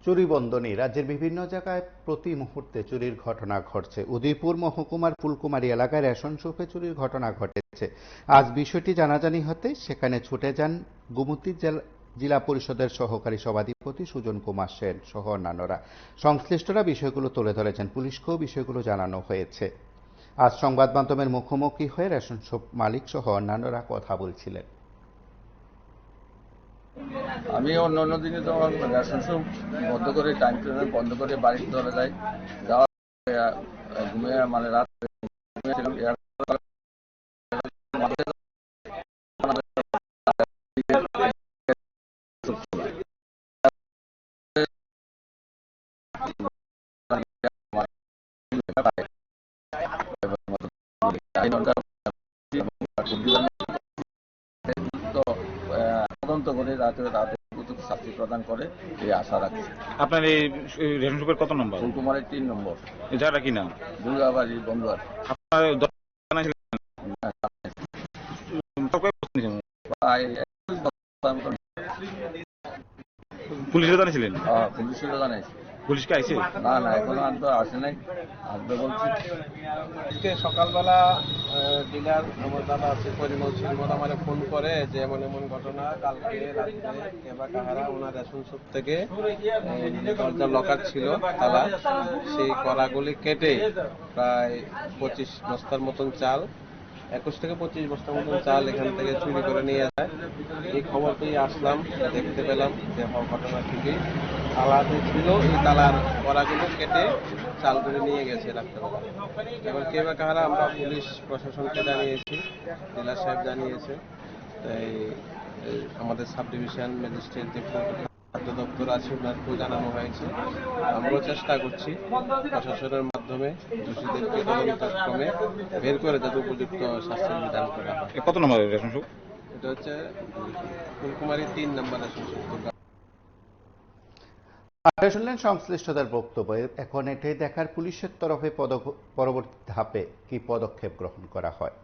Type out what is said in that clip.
চুরি বন্ধ নেই। রাজ্যের বিভিন্ন জায়গায় প্রতি মুহূর্তে চুরির ঘটনা ঘটছে। উদয়পুর মহকুমার ফুলকুমারী এলাকায় রেশন শপে চুরির ঘটনা ঘটেছে। আজ বিষয়টি জানাজানি হতে সেখানে ছুটে যান গোমতী জেলা পরিষদের সহকারী সভাধিপতি সুজন কুমার সেন সহ অন্যান্যরা। সংশ্লিষ্টরা বিষয়গুলো তুলে ধরেছেন, পুলিশকেও বিষয়গুলো জানানো হয়েছে। আজ সংবাদ মাধ্যমের মুখোমুখি হয়ে রেশন শপ মালিক সহ অন্যান্যরা কথা বলছিলেন। আমি অন্য দিনে যখন রেশন শপ বন্ধ করে টাইম টেবিল বন্ধ করে বাড়িতে চলে যাই, যাওয়ার ঘুমিয়ে মানে রাত তদন্ত করে তাদের শাস্তি প্রদান করে এই আশা রাখছি। আপনার এই রেশন শপের কত নম্বর? ফুলকুমারের 3 নম্বর। যারা কি নাম? দুর্গাবাড়ি বন্ধুয়ার। আপনার পুলিশে জানিয়েছিলেন? পুলিশে জানাইছি। পুলিশকে আইছে? না এখনো আনতে আসে নাই, আসবে বলছি। আজকে সকালবেলা ডিলার আমার দাদা আছে পরিমল সিং আমার ফোন করে যে এমন এমন ঘটনা, কালকে রাত্রে কেবা কাহারা ওনার রেশন শপ থেকে দরজা লকার ছিল তালা, সেই কলাগুলি কেটে প্রায় 25 বস্তার মতন চাল, 21 থেকে 25 বস্তার মতন চাল এখান থেকে চুরি করে নিয়ে যায়। এই খবর পেয়ে আসলাম, দেখতে পেলাম যে ঘটনা ঠিকই তালা যে ছিল এই তালার কড়াগুলো কেটে চাল করে নিয়ে গেছে রাত্রেবেলা। এবার কে বা কাহারা আমরা পুলিশ প্রশাসনকে জানিয়েছি, জেলা সাহেব জানিয়েছে, তাই আমাদের সাব ডিভিশন ম্যাজিস্ট্রেট যে খাদ্য দপ্তর আছে ওনাকেও জানানো হয়েছে। আমরাও চেষ্টা করছি প্রশাসনের মাধ্যমে দোষীদেরকে তদন্তক্রমে বের করে যাতে উপযুক্ত শাস্তির বিধান করা হয়। কত নম্বর রেশন শপ? এটা হচ্ছে ফুলকুমারী 3 নম্বর রেশন শপ। আপনারা শুনলেন সংশ্লিষ্টদের বক্তব্য। এখন এটাই দেখার পুলিশের তরফে পরবর্তী ধাপে কি পদক্ষেপ গ্রহণ করা হয়।